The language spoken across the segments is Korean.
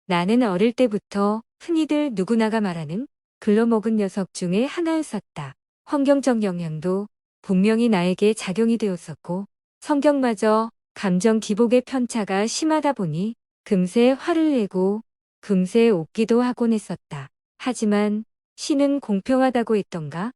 나는 어릴 때부터 흔히들 누구나가 말하는 글러먹은 녀석 중에 하나였었다. 환경적 영향도 분명히 나에게 작용이 되었었고 성격마저 감정 기복의 편차가 심하다 보니 금세 화를 내고 금세 웃기도 하곤 했었다. 하지만 신은 공평하다고 했던가?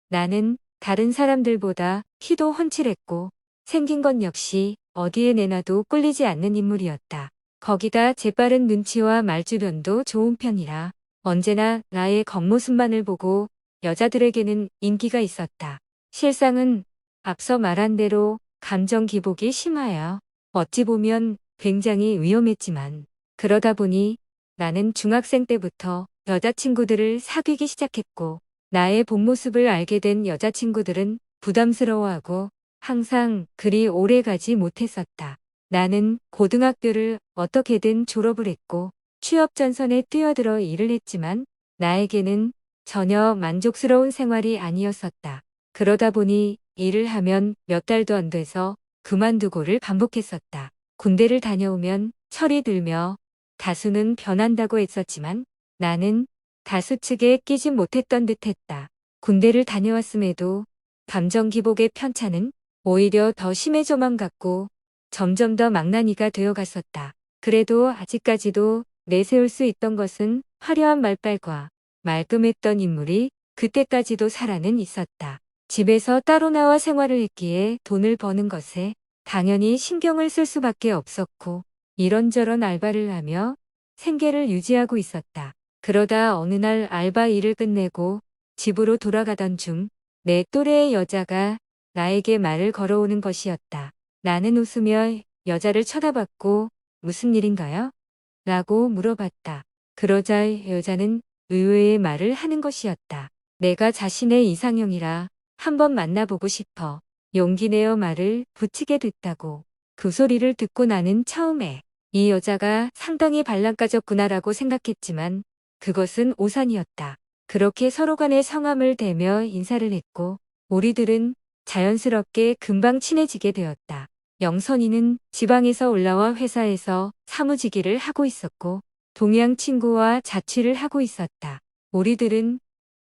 나는 다른 사람들보다 키도 훤칠했고 생긴 것 역시 어디에 내놔도 꿀리지 않는 인물이었다. 거기다 재빠른 눈치와 말주변도 좋은 편이라 언제나 나의 겉모습만을 보고 여자들에게는 인기가 있었다. 실상은 앞서 말한 대로 감정 기복이 심하여 어찌 보면 굉장히 위험했지만 그러다 보니 나는 중학생 때부터 여자친구들을 사귀기 시작했고 나의 본 모습을 알게 된 여자친구들은 부담스러워하고 항상 그리 오래 가지 못했었다. 나는 고등학교를 어떻게든 졸업을 했고 취업 전선에 뛰어들어 일을 했지만 나에게는 전혀 만족스러운 생활이 아니었었다. 그러다 보니 일을 하면 몇 달도 안 돼서 그만두고를 반복했었다. 군대를 다녀오면 철이 들며 다수는 변한다고 했었지만 나는 다수 측에 끼지 못했던 듯했다. 군대를 다녀왔음에도 감정 기복의 편차는 오히려 더 심해져만 갔고 점점 더 망나니가 되어갔었다. 그래도 아직까지도 내세울 수 있던 것은 화려한 말빨과 말끔했던 인물이 그때까지도 살아는 있었다. 집에서 따로 나와 생활을 했기에 돈을 버는 것에 당연히 신경을 쓸 수밖에 없었고 이런저런 알바를 하며 생계를 유지하고 있었다. 그러다 어느 날 알바 일을 끝내고 집으로 돌아가던 중 내 또래의 여자가 나에게 말을 걸어오는 것이었다. 나는 웃으며 여자를 쳐다봤고 무슨 일인가요? 라고 물어봤다. 그러자 여자는 의외의 말을 하는 것이었다. 내가 자신의 이상형이라 한번 만나보고 싶어. 용기 내어 말을 붙이게 됐다고. 그 소리를 듣고 나는 처음에 이 여자가 상당히 발랑까졌구나라고 생각했지만 그것은 오산이었다. 그렇게 서로 간의 성함을 대며 인사를 했고 우리들은 자연스럽게 금방 친해지게 되었다. 영선이는 지방에서 올라와 회사에서 사무직일을 하고 있었고 동양 친구와 자취를 하고 있었다. 우리들은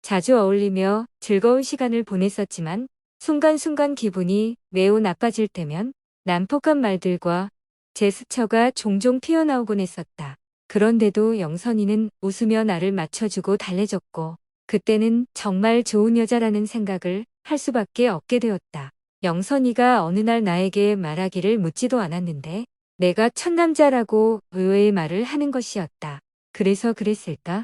자주 어울리며 즐거운 시간을 보냈었지만 순간순간 기분이 매우 나빠질 때면 난폭한 말들과 제스처가 종종 튀어나오곤 했었다. 그런데도 영선이는 웃으며 나를 맞춰주고 달래줬고 그때는 정말 좋은 여자라는 생각을 할 수밖에 없게 되었다. 영선이가 어느 날 나에게 말하기를 묻지도 않았는데 내가 첫남자라고 의외의 말을 하는 것이었다. 그래서 그랬을까?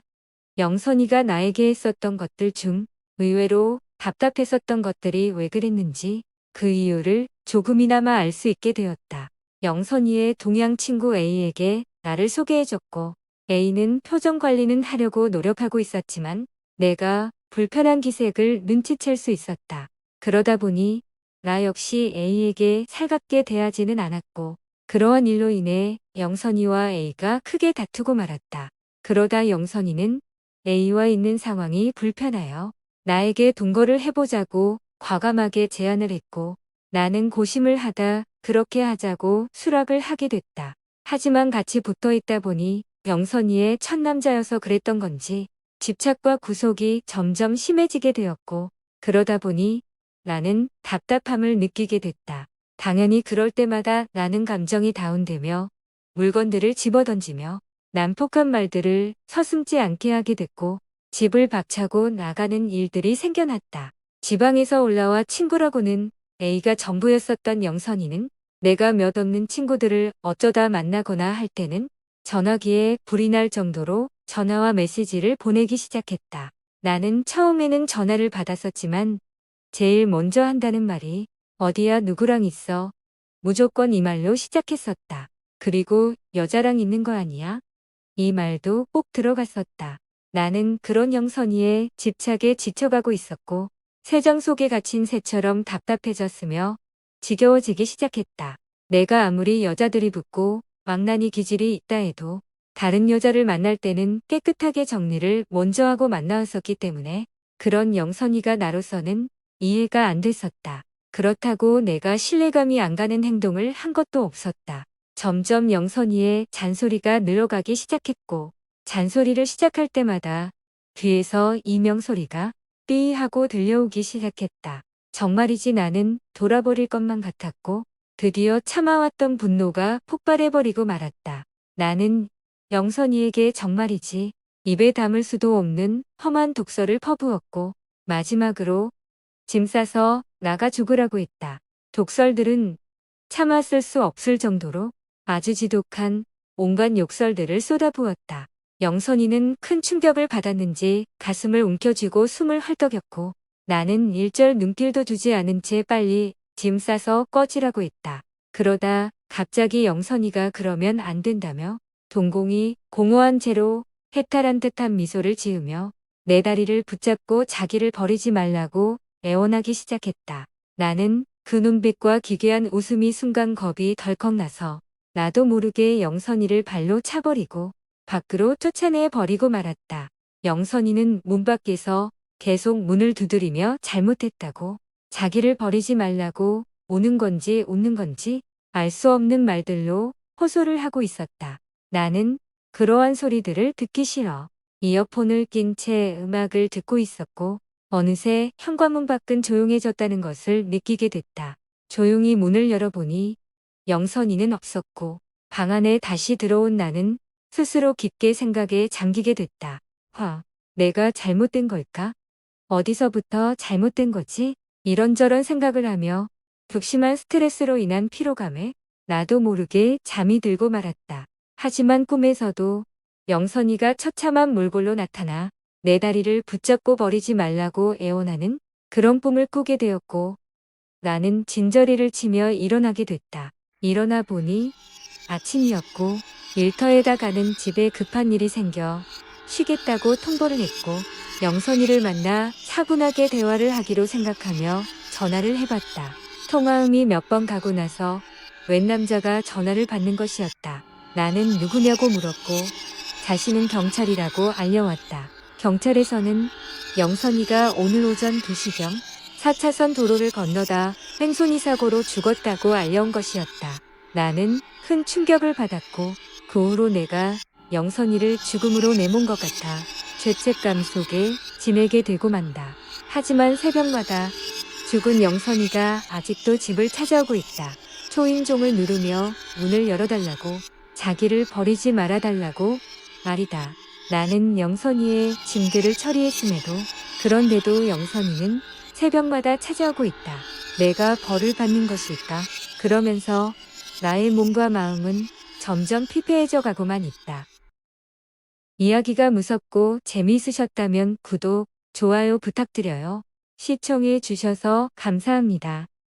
영선이가 나에게 했었던 것들 중 의외로 답답했었던 것들이 왜 그랬는지 그 이유를 조금이나마 알 수 있게 되었다. 영선이의 동양 친구 A에게 나를 소개해줬고 A는 표정 관리는 하려고 노력하고 있었지만 내가 불편한 기색을 눈치챌 수 있었다. 그러다 보니 나 역시 A에게 살갑게 대하지는 않았고 그러한 일로 인해 영선이와 A가 크게 다투고 말았다. 그러다 영선이는 A와 있는 상황이 불편하여 나에게 동거를 해보자고 과감하게 제안을 했고 나는 고심을 하다 그렇게 하자고 수락을 하게 됐다. 하지만 같이 붙어 있다 보니 영선이의 첫 남자여서 그랬던 건지 집착과 구속이 점점 심해지게 되었고 그러다 보니 나는 답답함을 느끼게 됐다. 당연히 그럴 때마다 나는 감정이 다운되며 물건들을 집어던지며 난폭한 말들을 서슴지 않게 하게 됐고 집을 박차고 나가는 일들이 생겨났다. 지방에서 올라와 친구라고는 A가 전부였었던 영선이는 내가 몇 없는 친구들을 어쩌다 만나거나 할 때는 전화기에 불이 날 정도로 전화와 메시지를 보내기 시작했다. 나는 처음에는 전화를 받았었지만 제일 먼저 한다는 말이 어디야 누구랑 있어? 무조건 이 말로 시작했었다. 그리고 여자랑 있는 거 아니야? 이 말도 꼭 들어갔었다. 나는 그런 영선이의 집착에 지쳐가고 있었고 새장 속에 갇힌 새처럼 답답해졌으며 지겨워지기 시작했다. 내가 아무리 여자들이 붙고 망나니 기질이 있다 해도 다른 여자를 만날 때는 깨끗하게 정리를 먼저 하고 만나왔었기 때문에 그런 영선이가 나로서는 이해가 안 됐었다. 그렇다고 내가 신뢰감이 안 가는 행동을 한 것도 없었다. 점점 영선이의 잔소리가 늘어가기 시작했고 잔소리를 시작할 때마다 뒤에서 이명 소리가 삐 하고 들려오기 시작했다. 정말이지 나는 돌아버릴 것만 같았고 드디어 참아왔던 분노가 폭발해버리고 말았다. 나는 영선이에게 정말이지 입에 담을 수도 없는 험한 독설을 퍼부었고 마지막으로 짐 싸서 나가 죽으라고 했다. 독설들은 참았을 수 없을 정도로 아주 지독한 온갖 욕설들을 쏟아부었다. 영선이는 큰 충격을 받았는지 가슴을 움켜쥐고 숨을 헐떡였고 나는 일절 눈길도 주지 않은 채 빨리 짐 싸서 꺼지라고 했다. 그러다 갑자기 영선이가 그러면 안 된다며 동공이 공허한 채로 해탈한 듯한 미소를 지으며 내 다리를 붙잡고 자기를 버리지 말라고 애원하기 시작했다. 나는 그 눈빛과 기괴한 웃음이 순간 겁이 덜컥 나서 나도 모르게 영선이를 발로 차버리고 밖으로 쫓아내 버리고 말았다. 영선이는 문 밖에서 계속 문을 두드리며 잘못했다고 자기를 버리지 말라고 오는 건지 웃는 건지 알 수 없는 말들로 호소를 하고 있었다. 나는 그러한 소리들을 듣기 싫어 이어폰을 낀 채 음악을 듣고 있었고 어느새 현관문 밖은 조용해졌다는 것을 느끼게 됐다. 조용히 문을 열어보니 영선이는 없었고 방 안에 다시 들어온 나는 스스로 깊게 생각에 잠기게 됐다. 내가 잘못된 걸까? 어디서부터 잘못된 거지? 이런저런 생각을 하며 극심한 스트레스로 인한 피로감에 나도 모르게 잠이 들고 말았다. 하지만 꿈에서도 영선이가 처참한 몰골로 나타나 내 다리를 붙잡고 버리지 말라고 애원하는 그런 꿈을 꾸게 되었고 나는 진저리를 치며 일어나게 됐다. 일어나 보니 아침이었고 일터에다 가는 집에 급한 일이 생겨 쉬겠다고 통보를 했고 영선이를 만나 차분하게 대화를 하기로 생각하며 전화를 해봤다. 통화음이 몇 번 가고 나서 웬 남자가 전화를 받는 것이었다. 나는 누구냐고 물었고 자신은 경찰이라고 알려왔다. 경찰에서는 영선이가 오늘 오전 2시경 4차선 도로를 건너다 횡손이 사고로 죽었다고 알려온 것이었다. 나는 큰 충격을 받았고 그 후로 내가 영선이를 죽음으로 내몬 것 같아 죄책감 속에 지내게 되고 만다. 하지만 새벽마다 죽은 영선이가 아직도 집을 찾아오고 있다. 초인종을 누르며 문을 열어달라고 자기를 버리지 말아달라고 말이다. 나는 영선이의 짐들을 처리했음에도 그런데도 영선이는 새벽마다 찾아오고 있다. 내가 벌을 받는 것일까? 그러면서 나의 몸과 마음은 점점 피폐해져 가고만 있다. 이야기가 무섭고 재미있으셨다면 구독, 좋아요 부탁드려요. 시청해 주셔서 감사합니다.